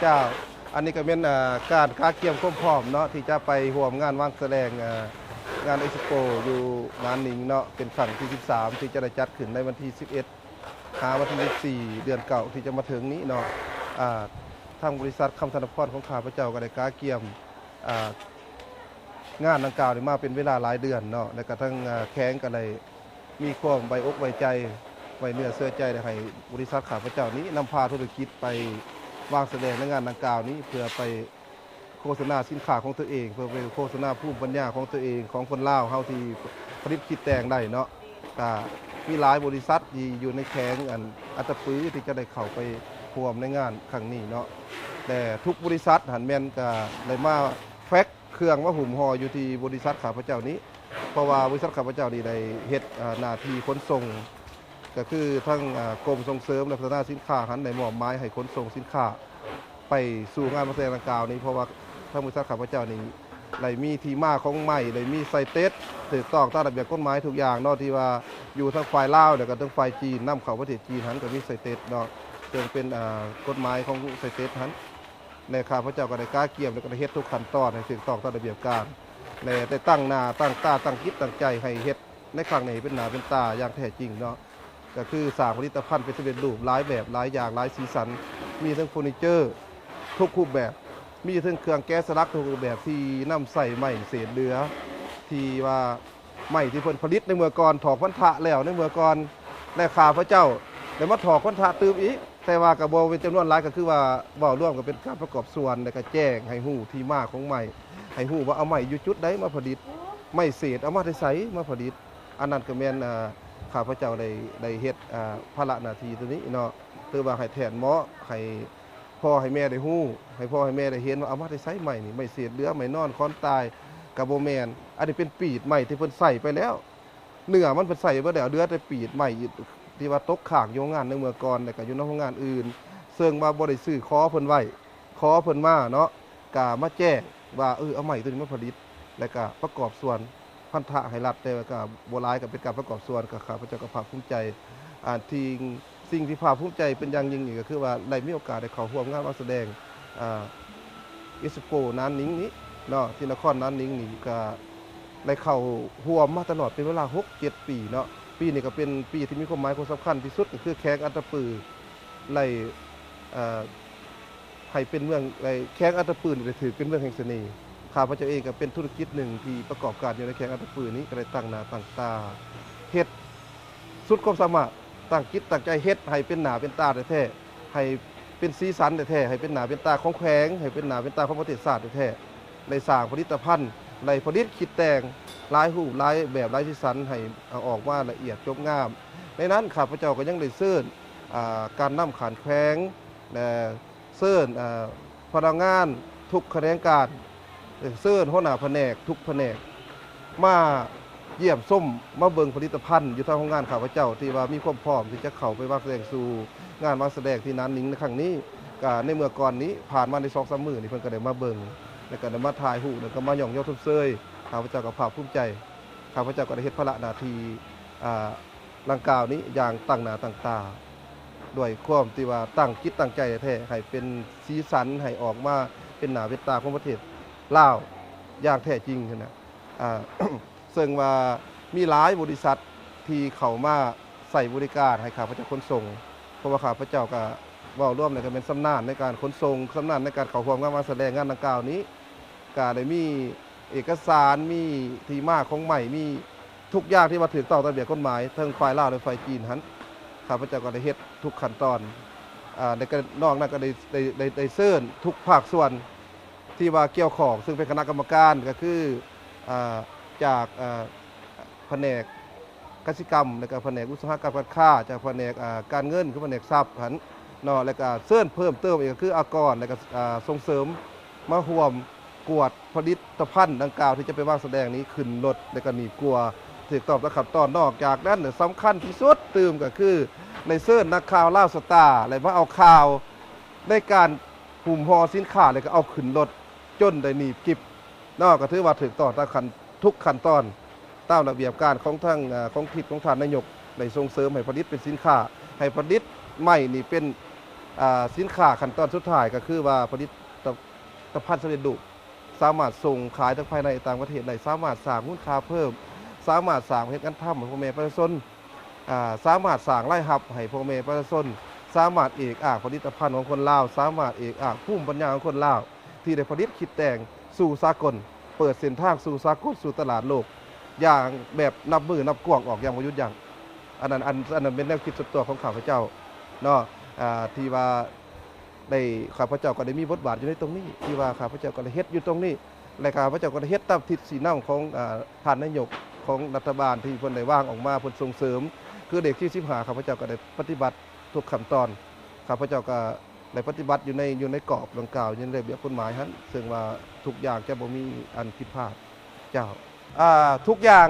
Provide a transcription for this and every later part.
เจ้าอันนี้ก็เป็นการค้าเกี่ยมข้มพร้อมเนาะที่จะไปร่วมงานวางแสดงงานเอ็กซ์โปอยู่นานนิงเนาะเป็นครั้งที่13ที่จะได้จัดขึ้นในวันที่11วันที่14เดือนเก่าที่จะมาถึงนี้เนาะทางบริษัทคำธนพรของข้าพเจ้าก็ได้ค้าเกี่ยมงานดังกล่าวมาเป็นเวลาหลายเดือนเนาะและก็ทั้งแข้งก็เลยมีความไว้อกไว้ใจไว้เนื้อเสื้อใจให้บริษัทข้าพเจ้านี้นำพาธุรกิจไปวางแสดงในงานดังกล่าวนี้เพื่อไปโฆษณาสินค้าของตัวเองเพื่อไปโฆษณาภูมิปัญญาของตัวเองของคนลาวเฮาที่ผลิตคิดแต่งได้เนาะมีหลายบริษัทที่อยู่ในแข้งอัตปื้อที่จะได้เข้าไปร่วมในงานครั้งนี้เนาะแต่ทุกบริษัทหันแม่นก็ได้มาแฟกเครื่องว่าหุ่มห่ออยู่ที่บริษัทข้าพเจ้านี้เพราะว่าบริษัทข้าพเจ้านี้ได้เฮ็ดหน้าที่ขนส่งก็คือทั้งกรมส่งเสริมและพัฒนาสินค้าหันได้มอบหมายให้ขนส่งสินค้าไปสู่งานมาแสดงดังกล่าวนี้เพราะว่าทางบริษัทข้าพเจ้านี้ได้มีที่มาของใหม่ได้มีไซเตสถูกต้องตามระเบียบกฎหมายทุกอย่างเนาะที่ว่าอยู่ทั้งฝ่ายลาวแล้วก็ทั้งฝ่ายจีนนำเข้าประเทศจีนหันก็มีไซเตสเนาะซึ่งเป็นกฎหมายของไซเตสหันในข้าพเจ้าก็ได้ก้าเกี่ยมแล้วก็ได้เฮ็ดทุกขั้นตอนให้ถูกต้องตามระเบียบการได้ตั้งหน้าตั้งตาตั้งคิดตั้งใจให้เฮ็ดในครั้งนี้เป็นหน้าเป็นตาอย่างแท้จริงเนาะก็คือสร้างผลิตภัณฑ์เป็นสำเร็จรูปหลายแบบหลายอย่างหลายสีสันมีทั้งเฟอร์นิเจอร์ทุกรูปแบบมีทั้งเครื่องแก๊สสลักทุกรูปแบบที่นำใส่ไม้เศษเหลือที่ว่าไม้ที่เพิ่นผลิตในเมื่อก่อนถอกพันธะแล้วในเมื่อก่อนและข้าพเจ้าได้มาถอกพันธะตืมอีกแต่ว่ากับโบเป็นจำนวนหลายก็คือว่าเว้าร่วมกันเป็นการประกอบส่วนแล้วก็แจ้งให้ฮู้ที่มาของไม้ให้ฮู้ว่าเอาไม้อยู่จุดใดมาผลิตไม้เศษเอามาได้ไสมาผลิตอันนั้นก็แม่นข้าพเจ้าได้เฮ็ดภาระหน้าที่ตัวนี้เนาะคือว่าให้แทนหมอให้พ่อให้แม่ได้ฮู้ให้พ่อให้แม่ได้เห็นว่าเอามาได้ไสใหม่นี่ไม่เศษเหลือไม่นอนค้อนตายกับบ่แม่นอันนี้เป็นปีดใหม่ที่เพิ่นใส่ไปแล้วเนื้อมันเพิ่นใส่บ่แล้วเหลือแต่ปีดใหม่ที่ว่าตกข้างอยู่งานในเมื่อก่อนแล้วก็อยู่ในโรงงานอื่นซึ่งว่าบ่ได้ซื้อขอเพิ่นไว้ขอเพิ่นมาเนาะก็มาแจ้งว่าเอาใหม่ตัวนี้มาผลิตแล้วก็ประกอบส่วนพันธะให้รัฐแต่ก็บ่หลายก็เป็นการประกอบส่วนก็ข้าพเจ้าก็ภาคภูมิใจที่สิ่งที่ภาคภูมิใจเป็นอย่างยิ่งนี่ก็คือว่าได้มีโอกาสได้เข้าร่วมงานแสดงเอ็กซ์โปนานนิงนี้เนาะที่นครนานนิงนี่ก็ได้เข้าร่วมมาตลอดเป็นเวลา 6-7 ปีเนาะปีนี้ก็เป็นปีที่มีความหมายความสำคัญที่สุดก็คือแข้งอัตตปือไล่ให้เป็นเมืองไล่แข้งอัตตปือได้ถือเป็นเมืองแห่งเสน่ห์ข้าพเจ้าเองก็เป็นธุรกิจหนึ่งที่ประกอบการอยู่ในแข้งอัตตปือนี้ก็ได้ตั้งหน้าตั้งตาเฮ็ดสุดความสามารถตั้งจิตตั้งใจเฮ็ดให้เป็นหน้าเป็นตาแท้ๆให้เป็นสีสันแท้ๆให้เป็นหน้าเป็นตาของแขวงให้เป็นหน้าเป็นตาของประเทศชาติแท้ๆในสร้างผลิตภัณฑ์ในผลิตคิดแต่งหลายรูปหลายแบบหลายสีสันให้เอาออกมาละเอียดจบงามในนั้นข้าพเจ้าก็ยังได้เชิญการนำขานแขวงเชิญพนักงานทุกแขนงการเชิญหัวหน้าแผนกทุกแผนกมาเยี่ยมส้มมาเบิ่งผลิตภัณฑ์อยู่ทางโรงงานข้าพเจ้าที่ว่ามีความพร้อมที่จะเข้าไปวางแสดงสู่งานวางแสดงที่นั้นนิงในครั้งนี้ก็ในเมื่อก่อนนี้ผ่านมาใน 2-3 มื้อนี่เพิ่นก็ได้มาเบิ่งแล้วก็ได้มาถ่ายรูปแล้วก็มาย่องยอทุบเซยข้าพเจ้าก็ภาคภูมิใจข้าพเจ้าก็ได้เฮ็ดภาระหน้าที่ดังกล่าวนี้อย่างตั้งหน้าตั้งตาด้วยความที่ว่าตั้งจิตตั้งใจแท้ให้เป็นสีสันให้ออกมาเป็นหน้าเป็นตาของประเทศลาวอย่างแท้จริงนะซึ่งว่ามีหลายบริษัทที่เข้ามาใส่บริการให้ข้าพเจ้าขนส่งเพราะว่าข้าพเจ้าก็เว้าร่วมในการเป็นสำนาญในการขนส่งสำนาญในการเข้าร่วมงานแสดงงานดังกล่าวนี้ก็ได้มีเอกสารมีที่มาของใหม่มีทุกอย่างที่มาถูกต้องตามระเบียบกฎหมายทั้งฝ่ายลาวและฝ่ายจีนหันข้าพเจ้าก็ได้เฮ็ดทุกขั้นตอนในการนอกนั้นก็ได้เชิญทุกภาคส่วนที่ว่าเกี่ยวข้องซึ่งเป็นคณะกรรมการก็คือจากแผนกกสิกรรมแล้วก็แผนกอุตสาหกรรมการค้าจากแผนกการเงินคือแผนกทรัพย์หันเนาะแล้วก็เชิญเพิ่มเติมอีกก็คืออากรแล้วก็ส่งเสริมมาร่วมกวดผลิตภัณฑ์ดังกล่าวที่จะไปวางแสดงนี้ขึ้นรถแล้วก็หนีบกลัวถูกต้องและขั้นตอนนอกจากนั้นสำคัญที่สุดตื่มก็คือในเชิญนักข่าวล่าสตาร์อะไรมาเอาข่าวในการหุ่มห่อสินค้าแล้วก็เอาขึ้นรถจนได้หนีบกิบนอกก็ถือว่าถูกต้องตามทุกขั้นตอนตามระเบียบการของทางของทิศของท่านนายกได้ส่งเสริมให้ผลิตเป็นสินค้าให้ผลิตใหม่นี่เป็น สินค้าขั้นตอนสุดท้ายก็คือว่าผลิตภัณฑ์สำเร็จรูปสามารถส่งขายทั้งภายในต่างประเทศได้สามารถสร้างมูลค่าเพิ่มสามารถสร้างเฮ็ดงานทำให้พ่อแม่ประชาชนสามารถสร้างรายรับให้พ่อแม่ประชาชนสามารถเอกอ้างผลิตภัณฑ์ของคนลาวสามารถเอกอ้างภูมิปัญญาของคนลาวที่ได้ผลิตคิดแต่งสู่สากลเปิดเส้นทางสู่สากลสู่ตลาดโลกอย่างแบบนับมือนับกวางออกอย่างบ่หยุดยั้งอันนั้นเป็นแนวคิดส่วนตัวของข้าพเจ้าเนาะที่ว่าได้ข้าพเจ้าก็ได้มีบทบาทอยู่ในตรงนี้ที่ว่าข้าพเจ้าก็ได้เฮ็ดอยู่ตรงนี้และข้าพเจ้าก็ได้เฮ็ดตามทิศสีน้ำของท่านนายกของรัฐบาลที่เพิ่นได้วางออกมาเพิ่นส่งเสริมคือเด็กที่15ข้าพเจ้าก็ได้ปฏิบัติทุกขั้นตอนข้าพเจ้าก็ได้ปฏิบัติอยู่ในกรอบดังกล่าวอยู่ในระเบียบกฎหมายนั้นซึ่งว่าทุกอย่างจะบ่มีอันผิดพลาดเจ้าทุกอย่าง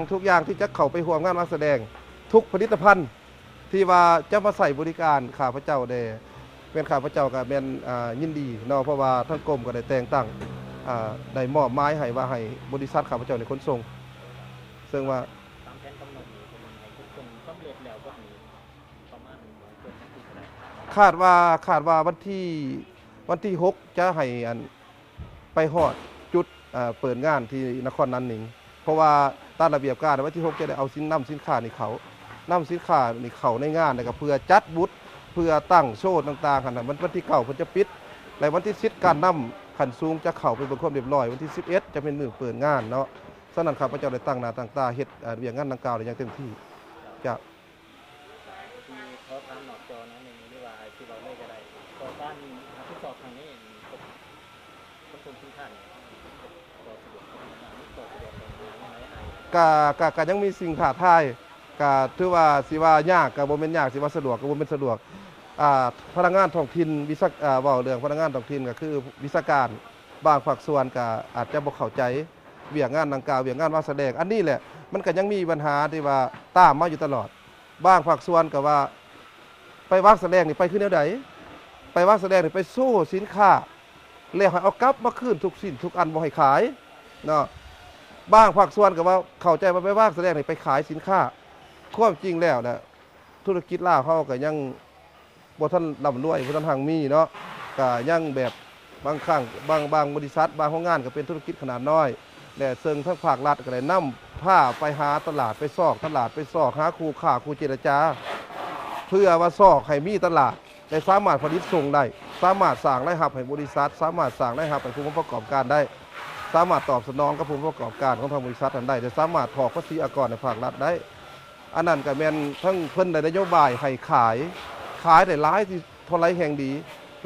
ที่จะเข้าไปร่วมงานนักแสดงทุกผลิตภัณฑ์ที่ว่าจะมาใส่บริการข้าพเจ้าได้เป็นข้าพเจ้าก็เป็นยินดีเนาะเพราะว่าทั้งกรมก็ได้แต่งตั้งได้มอบหมายให้ว่าให้บริษัทข้าพเจ้าในขนส่งซึ่งว่าตามแผนกำหนดนี้เป็นให้ทุกคนสำเร็จแล้วก็มีประมาณเกินที่เท่าไหร่คาดว่าวันที่6จะให้ไปฮอดจุดเปิดงานที่นครนันหนิงเพราะว่าตามระเบียบการวันที่6จะได้เอาสินค้านี่เขานำสินค้านี่เขาในงานนะครับเพื่อจัดบูธเพื่อตั้งโชว์ต่างๆกันวันที่9เพิ่นจะปิดและวันที่10การนำขันสูงจะเข้าไปเบิ่งความเรียบร้อยวันที่11จะเป็นมื้อเปิดงานเนาะฉะนั้นข้าพเจ้าได้ตั้งหน้าตั้งตาเฮ็ดเวียงงานดังกล่าวได้อย่างเต็มที่จะที่เขาตามหนอกจอนะหนึ่งหรือว่าที่เราเล่นก็ได้ต่อต้านทดสอบครั้งนี้คนส่งสินค้าเนี่ยต่อสะดวกต่อสะดวกในไหนก็ยังมีสิ่งท้าทายก็ถือว่าสิว่ายากก็บ่แม่นยากสิว่าสะดวกก็บ่แม่นสะดวกพนักงานท้องถิ่นเว้าเรื่องพนักงานท้องถิ่นก็คือวิชาการบางภาคส่วนก็อาจจะบ่เข้าใจเวียงงานดังกล่าวเวียงงานว่าแสดงอันนี้แหละมันก็ยังมีปัญหาที่ว่าตามมาอยู่ตลอดบางภาคส่วนก็ว่าไปวางแสดงนี่ไปคือแนวใดไปวางแสดงนี่ไปโซ่สินค้าแล้วให้เอากลับมาคืนทุกสิ่งทุกอันบ่ให้ขายเนาะบางภาคส่วนก็ว่าเข้าใจว่าไปวางแสดงนี่ไปขายสินค้าความจริงแล้วนะธุรกิจลาวเขาก็ยังบ่ทันร่ำรวยบ่ทันหังมีเนาะก็ยังแบบบางครั้งบางบริษัทบางโรงงานก็เป็นธุรกิจขนาดน้อยแต่ซึ่งทั้งภาครัฐก็ได้นำผ้าไปหาตลาดไปซอกตลาดไปซอกหาคู่ค้าคู่เจรจาเพื่อว่าซอกให้มีตลาดได้สามารถผลิตส่งได้สามารถสร้างรายรับให้บริษัทสามารถสร้างรายรับให้ผู้ประกอบการได้สามารถตอบสนองกับผู้ประกอบการของทางบริษัทนั้นได้จะสามารถถอกภาษีอากรในภาครัฐได้อันนั้นก็แม่นทั้งเพิ่นได้นโยบายให้ขายได้หลายที่เท่าไรแห่งดี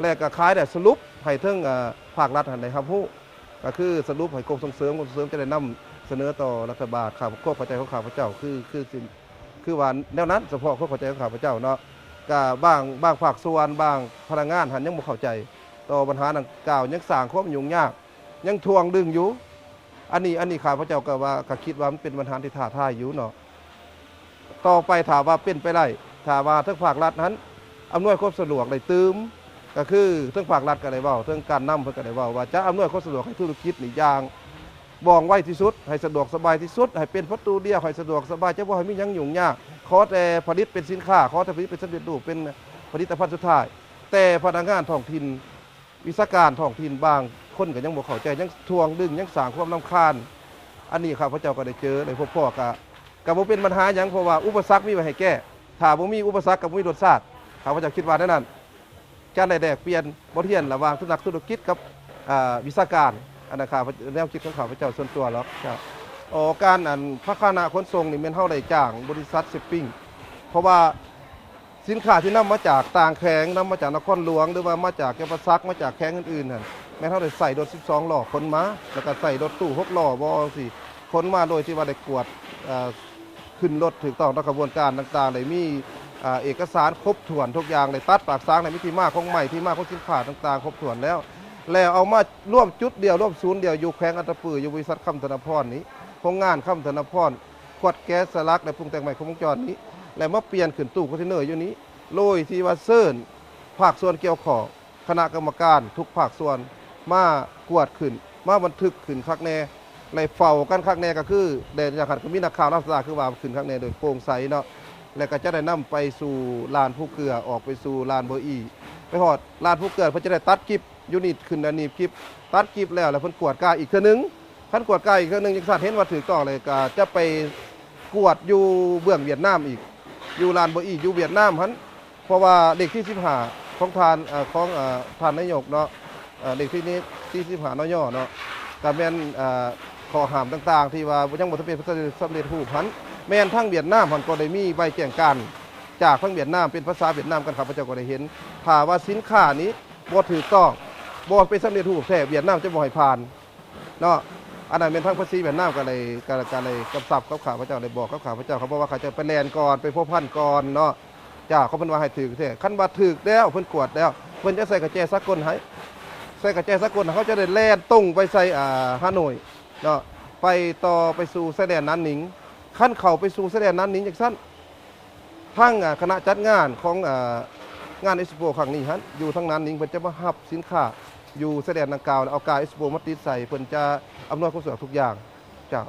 และก็ขายได้สรุปให้ทั้งภาครัฐได้รับรู้ก็คือสรุปให้กรมส่งเสริมจะได้นำเสนอต่อรัฐบาลข้าพเจ้าของข้าพเจ้าคือว่าแนวนั้นเฉพาะข้าพเจ้าของข้าพเจ้าเนาะก็บางภาคส่วนบางพนักงานหันยังบ่เข้าใจต่อปัญหาดังกล่าวยังสร้างความยุ่งยากยังทวงดึงอยู่อันนี้ข้าพเจ้าก็ว่าก็คิดว่ามันเป็นปัญหาที่ท้าทายอยู่เนาะต่อไปถามว่าเป็นไปได้ถ้าว่าทั้งภาครัฐนั้นอำนวยความสะดวกได้ตื้มก็คือทั้งภาครัฐก็ได้เว้าทั้งการนำเพิ่นก็ได้เว้าว่าจะอำนวยความสะดวกให้ธุรกิจนี่อย่างบ่องไว้ที่สุดให้สะดวกสบายที่สุดให้เป็นประตูเดียวให้สะดวกสบายจะบ่ให้มีหยังยุ่งยากขอแต่ผลิตเป็นสินค้าขอแต่ผลิตเป็นสำเร็จรูปเป็นผลิตภัณฑ์สุดท้ายแต่พนักงานท้องถิ่นวิชาการท้องถิ่นบางคนก็ยังบ่เข้าใจยังทวงดึงยังสร้างความรำคาญอันนี้ข้าพเจ้าก็ได้เจอได้พบพ่อก็บ่เป็นปัญหาหยังเพราะว่าอุปสรรคมีไว้ให้แก้ถ้าบ่มีอุปสรรคก็บ่มีรสชาติข้าพเจ้าคิดว่านั้นการได้แลกเปลี่ยนบทเรียนระหว่างนักธุรกิจกับวิชาการอันนั้นข้าพเจ้าแนวคิดของข้าพเจ้าส่วนตัวหรอกครับการภาคคณะขนส่งนี่แม่นเฮาได้จ้างบริษัทชิปปิ้งเพราะว่าสินค้าที่นำมาจากต่างแขวงนำมาจากนครหลวงหรือว่ามาจากแก่ประซักมาจากแขวงอื่นๆนั่นแม่นเฮาได้ใส่รถ12ล้อขนมาแล้วก็ใส่รถตู้6ล้อบ่จังซี่ขนมาโดยที่ว่าได้กวดขึ้นรถถูกต้องตามกระบวนการต่างๆได้มีเอกสารครบถ้วนทุกอย่างเลยตัดปากซ้างในมิติมาของใหม่ที่มาของสินค้าต่างๆครบถ้วนแล้วเอามาร่วมจุดเดียวร่วมศูนย์เดียวอยู่แขวงอัตตปืออยู่บริษัทคำธนพรนี้โครงงานคำธนพรขวดแก๊สสลักและปรุงแต่งใหม่ครบวงจรนี้แล้วมาเปลี่ยนขึ้นตู้คอนเทนเนอร์อยู่นี้โดยที่ว่าเซิร์นภาคส่วนเกี่ยวข้องคณะกรรมการทุกภาคส่วนมากวดขึ้นมาบันทึกขึ้นคักแน่ในเฝ้ากันคักแน่ก็คือเดชจากขันก็มีนักข่าวนักศึกษาคือว่าขึ้นคักแน่โดยโปร่งใสเนาะ แล้วก็จะได้นำไปสู่ลานผู้เกลือออกไปสู่ลานโบอีไปฮอดลานผู้เกลือเพิ่นจะได้ตัดกิบยูนิตขึ้นอันนี้กิบตัดกิบแล้วเพิ่นกวดกาอีกเทื่อนึงคันกวดกาอีกเทื่อนึงจังซั่นเห็นว่าถูกต้องเลยก็จะไปกวดอยู่เบื้องเวียดนามอีกอยู่ลานโบอีอยู่เวียดนามหั่นเพราะว่าเลขที่15ของท่านนายกเนาะเลขที่นี้ที่15นยเนาะก็แม่นข้อห้ามต่างๆที่ว่ายังบ่ทันเป็นสำเร็จรูปหั่นแม่นทั้งเวียดนามหั่นก็ได้มีใบแจ้งการจากทั้งเวียดนามเป็นภาษาเวียดนามกันครับพระเจ้าก็ได้เห็นถ้าว่าสินค้านี้บ่ถูกต้องบ่เป็นสำเร็จรูปแท้เวียดนามจะบ่ให้ผ่านเนาะอันนั้นเป็นทั้งภาษีเวียดนามก็เลยกำชับกับข้าพเจ้าได้บอกกับข้าพเจ้าเขาบอกว่าเขาจะไปแลนก่อนไปพบพันก่อนเนาะจ้าเขาเพิ่นว่าให้ถูกแท้คันว่าถูกแล้วเพิ่นกวดแล้วเพิ่นจะใส่กระแจสากลให้ใส่กระแจสากลเขาจะได้แล่นตรงไปใส่ฮานอยเนาะไปต่อไปสู่ชายแดนนันหนิงขั้นเข้าไปสู่ชายแดนนันหนิงจังซั่นทั้งคณะจัดงานของงานเอ็กซ์โปครั้งนี้ฮะอยู่ทั้งนั้นหนิงเพิ่นจะมารับสินค้าอยู่ชายแดนดังกล่าวเอากาเอ็กซ์โปมาติดใส่เพิ่นจะอำนวยความสะดวกทุกอย่างจ้า